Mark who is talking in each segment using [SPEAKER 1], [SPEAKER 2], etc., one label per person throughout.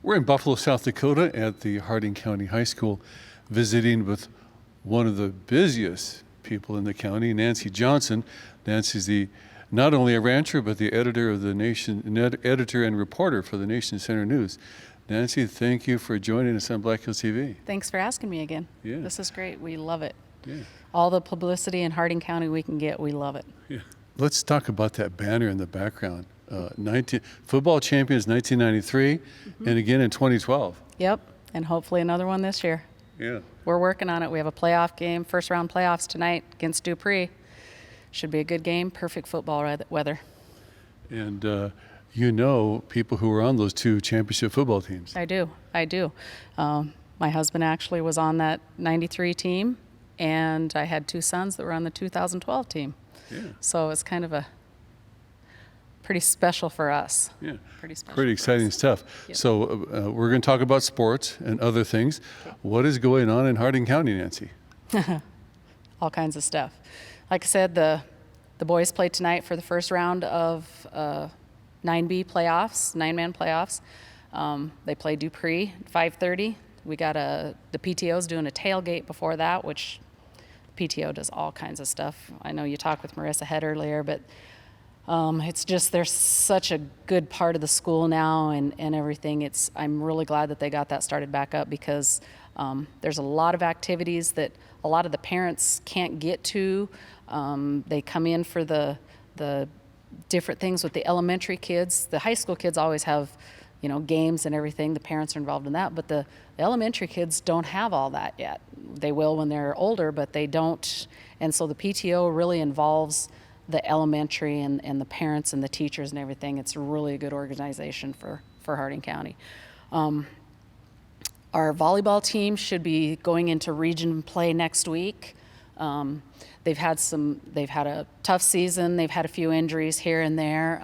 [SPEAKER 1] We're in Buffalo, South Dakota at the Harding County High School, visiting with one of the busiest people in the county, Nancy Johnson. Nancy's not only a rancher, but the editor of the editor and reporter for the Nation Center News. Nancy, thank you for joining us on Black Hills TV.
[SPEAKER 2] Thanks for asking me again.
[SPEAKER 1] Yeah.
[SPEAKER 2] This is great. We love it.
[SPEAKER 1] Yeah.
[SPEAKER 2] All the publicity in Harding County we can get, we love it.
[SPEAKER 1] Yeah. Let's talk about that banner in the background. Football champions 1993, and again in 2012.
[SPEAKER 2] Yep, and hopefully another one this year.
[SPEAKER 1] Yeah.
[SPEAKER 2] We're working on it. We have a playoff game, first round playoffs tonight against Dupree. Should be a good game, perfect football weather.
[SPEAKER 1] And people who were on those two championship football teams.
[SPEAKER 2] I do. My husband actually was on that 93 team, and I had two sons that were on the 2012 team.
[SPEAKER 1] Yeah.
[SPEAKER 2] So it's kind of a pretty special for us.
[SPEAKER 1] Yeah.
[SPEAKER 2] Pretty
[SPEAKER 1] exciting stuff.
[SPEAKER 2] Yep.
[SPEAKER 1] So we're going to talk about sports and other things.
[SPEAKER 2] Okay.
[SPEAKER 1] What is going on in Harding County, Nancy?
[SPEAKER 2] All kinds of stuff. Like I said, the boys played tonight for the first round of 9B playoffs, 9-man playoffs. They played Dupree at 5:30. We got the PTO's doing a tailgate before that, which PTO does all kinds of stuff. I know you talked with Marissa Head earlier, but it's just they're such a good part of the school now and everything. I'm really glad that they got that started back up because there's a lot of activities that a lot of the parents can't get to. They come in for the different things with the elementary kids. The high school kids always have, games and everything. The parents are involved in that, but the elementary kids don't have all that yet. They will when they're older, but they don't. And so the PTO really involves the elementary and the parents and the teachers and everything. It's really a good organization for Harding County. Our volleyball team should be going into region play next week. They've had a tough season. They've had a few injuries here and there.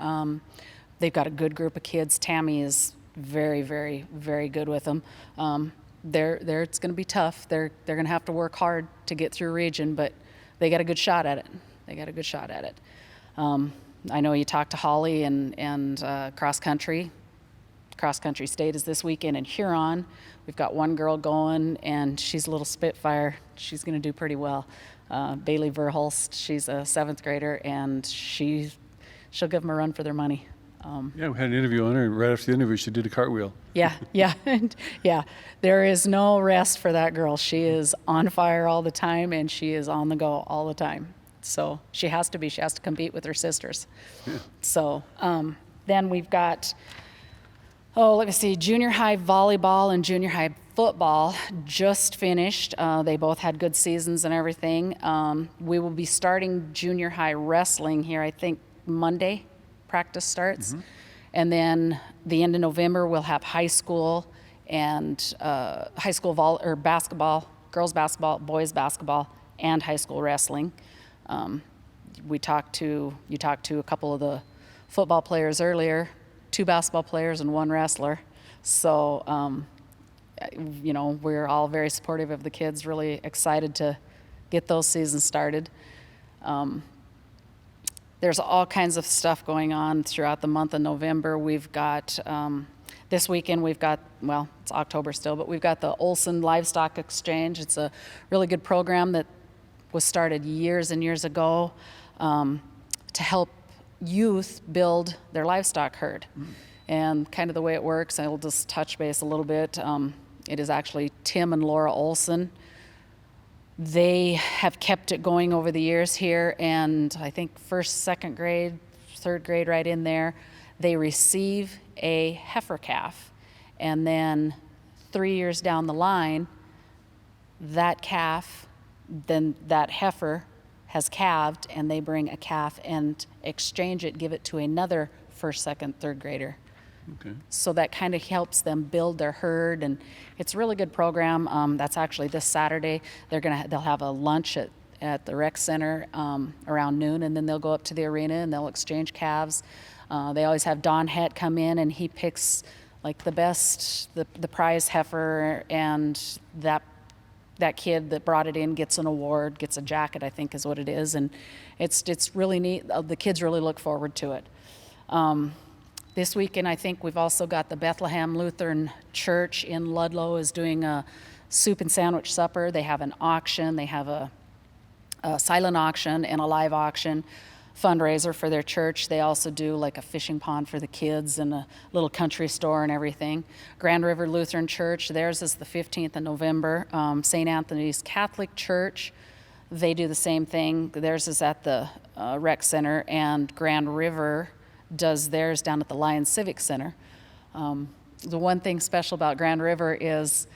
[SPEAKER 2] They've got a good group of kids. Tammy is very, very, very good with them. It's going to be tough. They're going to have to work hard to get through region, but they got a good shot at it. I know you talked to Holly and cross country. Cross country state is this weekend in Huron. We've got one girl going, and she's a little spitfire. She's going to do pretty well. Bailey Verhulst, she's a 7th grader, and she'll give them a run for their money.
[SPEAKER 1] We had an interview on her, and right after the interview, she did a cartwheel.
[SPEAKER 2] Yeah. Yeah. There is no rest for that girl. She is on fire all the time, and she is on the go all the time. So she has to be. She has to compete with her sisters. Yeah. So then we've got, junior high volleyball and junior high football just finished. They both had good seasons and everything. We will be starting junior high wrestling here, I think, Monday. Practice starts. Mm-hmm. And then the end of November, we'll have high school and basketball, girls basketball, boys basketball, and high school wrestling. You talked to a couple of the football players earlier, 2 basketball players and 1 wrestler. So, we're all very supportive of the kids, really excited to get those seasons started. There's all kinds of stuff going on throughout the month of November. We've got, this weekend it's October still, but we've got the Olson Livestock Exchange. It's a really good program that was started years and years ago to help youth build their livestock herd. And kind of the way it works, I'll just touch base a little bit. It is actually Tim and Laura Olson. They have kept it going over the years here, and I think 1st, 2nd grade, 3rd grade right in there, they receive a heifer calf. And then 3 years down the line, that calf, then that heifer has calved, and they bring a calf and exchange it, give it to another 1st, 2nd, 3rd grader.
[SPEAKER 1] Okay.
[SPEAKER 2] So that kind of helps them build their herd, and it's a really good program. That's actually this Saturday. They'll have a lunch at the rec center around noon, and then they'll go up to the arena and they'll exchange calves. They always have Don Het come in, and he picks like the best, the prize heifer, and that kid that brought it in gets an award, gets a jacket, I think is what it is, and it's really neat. The kids really look forward to it. This weekend, I think we've also got the Bethlehem Lutheran Church in Ludlow is doing a soup and sandwich supper. They have an auction. They have a silent auction and a live auction fundraiser for their church. They also do like a fishing pond for the kids and a little country store and everything. Grand River Lutheran Church, theirs is the 15th of November. St. Anthony's Catholic Church, they do the same thing. Theirs is at the rec center, and Grand River does theirs down at the Lions Civic Center. The one thing special about Grand River is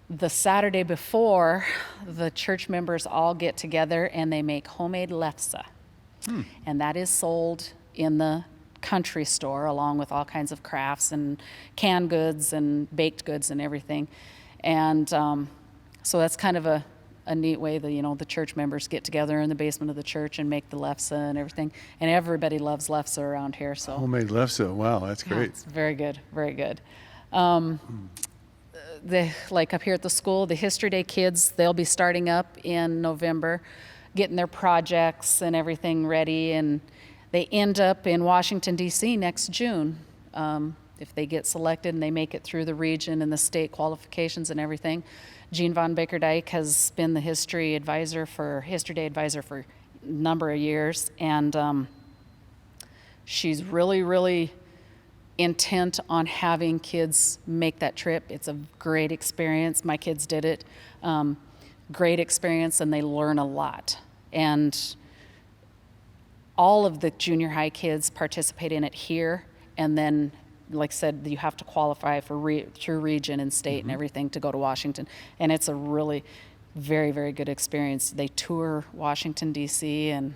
[SPEAKER 2] the Saturday before, the church members all get together and they make homemade lefse. And that is sold in the country store along with all kinds of crafts and canned goods and baked goods and everything. And so that's kind of a neat way that, the church members get together in the basement of the church and make the lefse and everything. And everybody loves lefse around here. So
[SPEAKER 1] Homemade lefse. Wow, that's
[SPEAKER 2] yeah,
[SPEAKER 1] great.
[SPEAKER 2] it's very good, very good. Like up here at the school, the History Day kids, they'll be starting up in November, getting their projects and everything ready, and they end up in Washington, D.C. next June. If they get selected and they make it through the region and the state qualifications and everything. Jean Von Bakerdijk has been the History Day advisor for a number of years, and she's really, really intent on having kids make that trip. It's a great experience. My kids did it. Great experience, and they learn a lot. And all of the junior high kids participate in it here, and then, like I said, you have to qualify for through region and state and everything to go to Washington. And it's a really very, very good experience. They tour Washington, D.C., and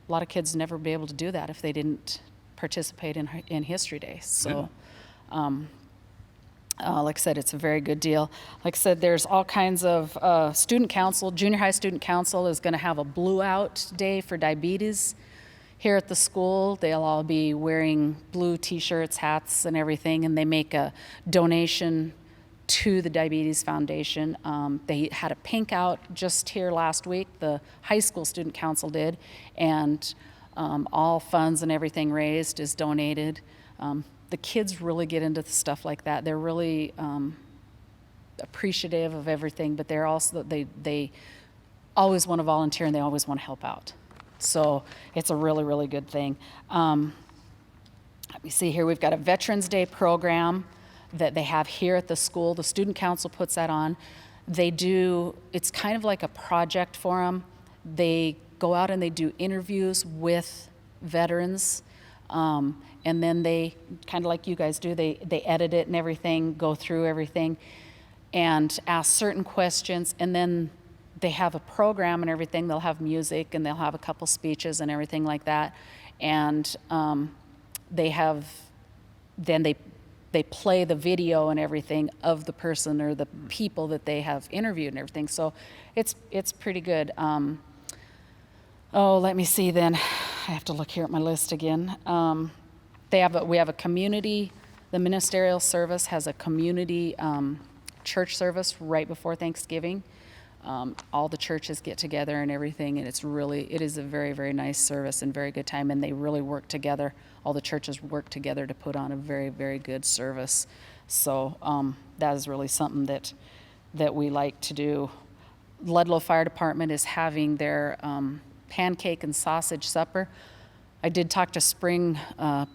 [SPEAKER 2] a lot of kids never be able to do that if they didn't participate in History Day. So, like I said, it's a very good deal. Like I said, there's all kinds of student council. Junior high student council is going to have a blue out day for diabetes here at the school. They'll all be wearing blue t-shirts, hats, and everything, and they make a donation to the Diabetes Foundation. They had a pink out just here last week. The high school student council did, and all funds and everything raised is donated. The kids really get into stuff like that. They're really appreciative of everything, but they're also they always want to volunteer and they always want to help out. So it's a really, really good thing. Let me see here. We've got a Veterans Day program that they have here at the school. The student council puts that on. It's kind of like a project for them. They go out and they do interviews with veterans. And then they, kind of like you guys do, they edit it and everything, go through everything, and ask certain questions. And then they have a program and everything. They'll have music and they'll have a couple speeches and everything like that. And they play the video and everything of the person or the people that they have interviewed and everything. So it's pretty good. Let me see then. I have to look here at my list again. We have a community, the ministerial service has a community church service right before Thanksgiving. All the churches get together and everything, and it is a very, very nice service and very good time, and they really work together. All the churches work together to put on a very, very good service. So that is really something that we like to do. Ludlow Fire Department is having their pancake and sausage supper. I did talk to Spring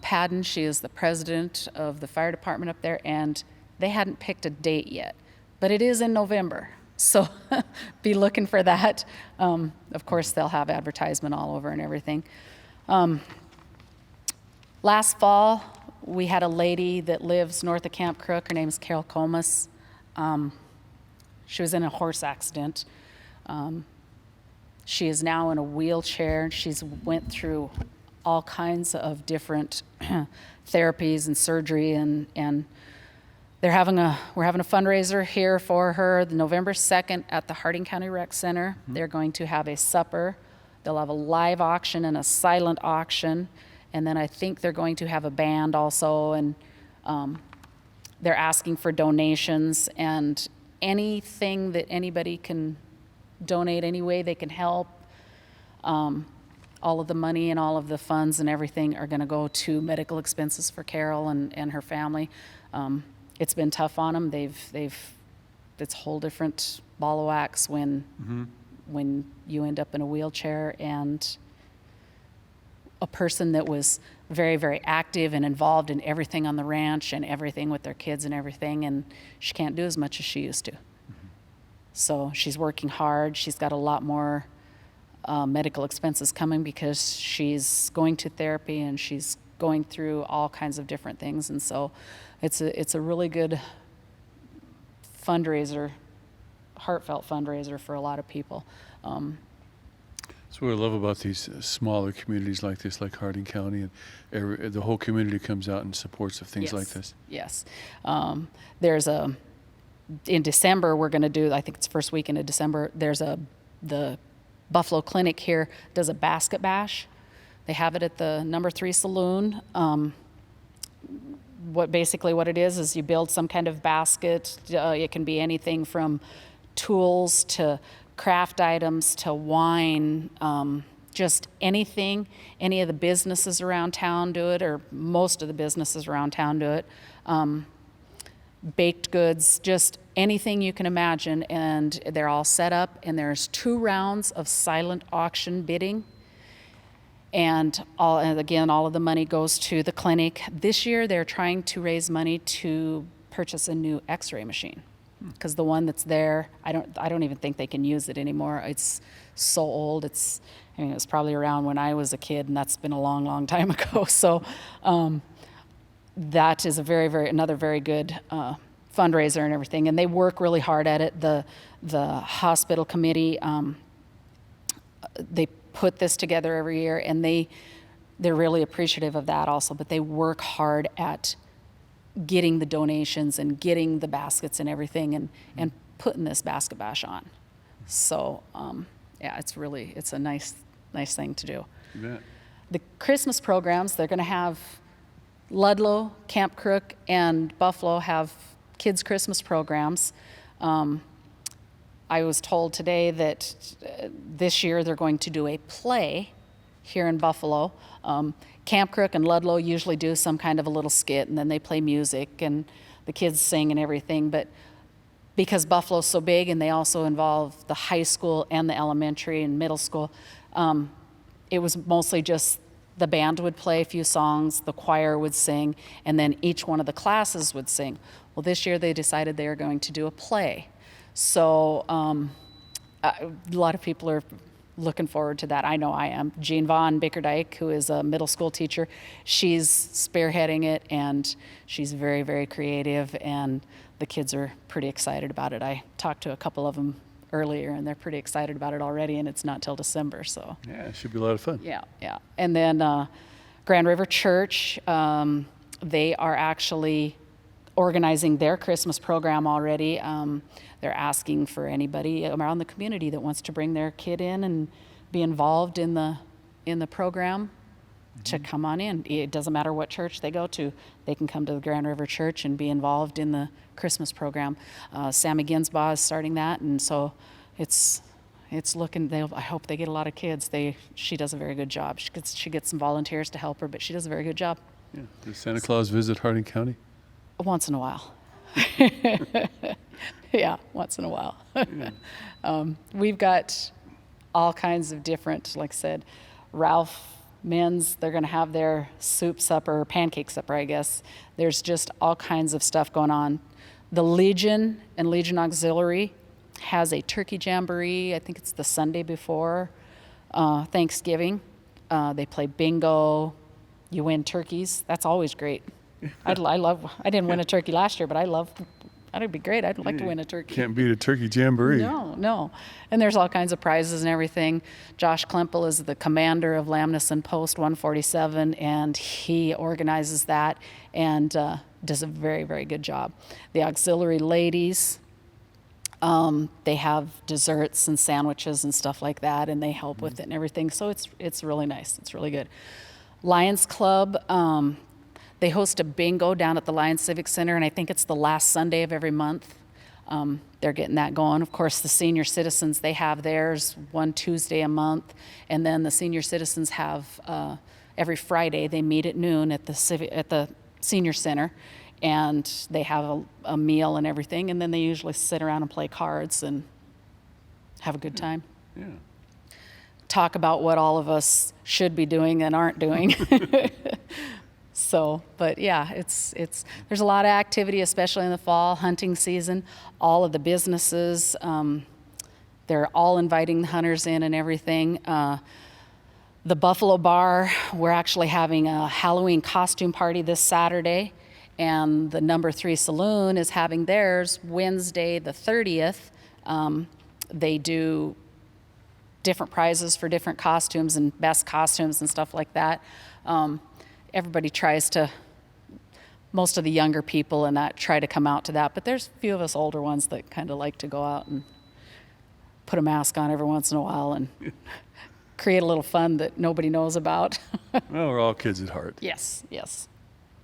[SPEAKER 2] Padden. She is the president of the fire department up there, and they hadn't picked a date yet, but it is in November. So be looking for that. Of course, they'll have advertisement all over and everything. Last fall, we had a lady that lives north of Camp Crook. Her name is Carol Comas. She was in a horse accident. She is now in a wheelchair. She's went through all kinds of different therapies and surgery, and we're having a fundraiser here for her November 2nd at the Harding County Rec Center. They're going to have a supper. They'll have a live auction and a silent auction, and then I think they're going to have a band also, and they're asking for donations and anything that anybody can donate, any way they can help. all of the money and all of the funds and everything are going to go to medical expenses for Carol and her family. It's been tough on them. It's a whole different ball of wax when you end up in a wheelchair, and a person that was very, very active and involved in everything on the ranch and everything with their kids and everything, and she can't do as much as she used to. So she's working hard. She's got a lot more medical expenses coming because she's going to therapy and she's going through all kinds of different things. And so it's a really good fundraiser, heartfelt fundraiser for a lot of people.
[SPEAKER 1] That's what I love about these smaller communities like this, like Harding County, and the whole community comes out and supports of things like this.
[SPEAKER 2] Yes. In December, we're going to do, I think it's first weekend of December, the Buffalo Clinic here does a basket bash. They have it at the number 3 Saloon. What it is you build some kind of basket. It can be anything from tools to craft items to wine, just anything. Any of the businesses around town do it, or most of the businesses around town do it. Baked goods, just anything you can imagine, and they're all set up, and there's 2 rounds of silent auction bidding, and all of the money goes to the clinic. This year they're trying to raise money to purchase a new x-ray machine, because the one that's there, I don't even think they can use it anymore. It's so old. It was probably around when I was a kid, and that's been a long, long time ago. So that is another very good fundraiser and everything, and they work really hard at it. The hospital committee, they put this together every year, and they're really appreciative of that also. But they work hard at getting the donations and getting the baskets and everything, and putting this basket bash on. So it's a nice thing to do.
[SPEAKER 1] Yeah.
[SPEAKER 2] The Christmas programs, they're going to have Ludlow, Camp Crook, and Buffalo have kids' Christmas programs. I was told today that this year they're going to do a play here in Buffalo. Camp Crook and Ludlow usually do some kind of a little skit, and then they play music, and the kids sing and everything. But because Buffalo's so big, and they also involve the high school and the elementary and middle school, it was mostly just the band would play a few songs, the choir would sing, and then each one of the classes would sing. Well, this year they decided they are going to do a play. So a lot of people are looking forward to that. I know I am. Jean Vaughn Bickerdike, who is a middle school teacher, she's spearheading it, and she's very, very creative, and the kids are pretty excited about it. I talked to a couple of them earlier, and they're pretty excited about it already, and it's not till December. So
[SPEAKER 1] Yeah, it should be a lot of fun.
[SPEAKER 2] yeah. And then Grand River Church, they are actually organizing their Christmas program already. They're asking for anybody around the community that wants to bring their kid in and be involved in the program to come on in. It doesn't matter what church they go to. They can come to the Grand River Church and be involved in the Christmas program. Sammy Ginsbaugh is starting that, and so it's looking. I hope they get a lot of kids. She does a very good job. She gets some volunteers to help her, but she does a very good job.
[SPEAKER 1] Yeah. Does Santa Claus visit Harding County?
[SPEAKER 2] Once in a while. Yeah, once in a while.
[SPEAKER 1] Yeah.
[SPEAKER 2] We've got all kinds of different, like I said, Ralph Men's, they're going to have their soup supper, pancake supper, I guess. There's just all kinds of stuff going on. The Legion and Legion Auxiliary has a turkey jamboree. I think it's the Sunday before Thanksgiving. They play bingo. You win turkeys. That's always great. I didn't win a turkey last year, but that'd be great. I'd like to win a turkey.
[SPEAKER 1] Can't beat a turkey jamboree.
[SPEAKER 2] No. And there's all kinds of prizes and everything. Josh Klemple is the commander of Lamneson Post 147, and he organizes that and does a very, very good job. The auxiliary ladies, they have desserts and sandwiches and stuff like that, and they help with it and everything. So it's really nice. It's really good. Lions Club, they host a bingo down at the Lions Civic Center, and I think it's the last Sunday of every month. They're getting that going. Of course, the senior citizens, they have theirs one Tuesday a month, and then the senior citizens have every Friday they meet at noon at the senior center, and they have a meal and everything, and then they usually sit around and play cards and have a good time.
[SPEAKER 1] Yeah.
[SPEAKER 2] Talk about what all of us should be doing and aren't doing. So, but yeah, there's a lot of activity, especially in the fall hunting season. All of the businesses, they're all inviting the hunters in and everything. The Buffalo Bar, we're actually having a Halloween costume party this Saturday, and the Number 3 Saloon is having theirs Wednesday the 30th. They do different prizes for different costumes and best costumes and stuff like that. Everybody tries to, most of the younger people and that try to come out to that, but there's a few of us older ones that kind of like to go out and put a mask on every once in a while and create a little fun that nobody knows about.
[SPEAKER 1] Well, we're all kids at heart.
[SPEAKER 2] Yes.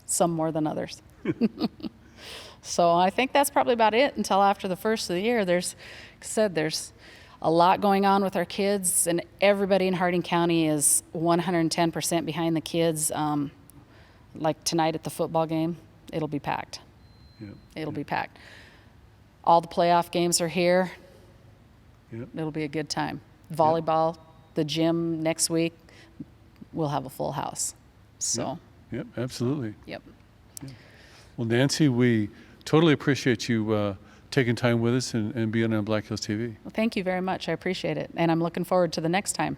[SPEAKER 2] Some more than others. So I think that's probably about it until after the first of the year. There's a lot going on with our kids, and everybody in Hardin County is 110% behind the kids. Like tonight at the football game, it'll be packed.
[SPEAKER 1] Yep.
[SPEAKER 2] It'll be packed. All the playoff games are here.
[SPEAKER 1] Yep.
[SPEAKER 2] It'll be a good time. Volleyball, the gym next week, we'll have a full house. So.
[SPEAKER 1] Yep, absolutely.
[SPEAKER 2] Yep.
[SPEAKER 1] Well, Nancy, we totally appreciate you taking time with us and being on Black Hills TV.
[SPEAKER 2] Well, thank you very much. I appreciate it. And I'm looking forward to the next time.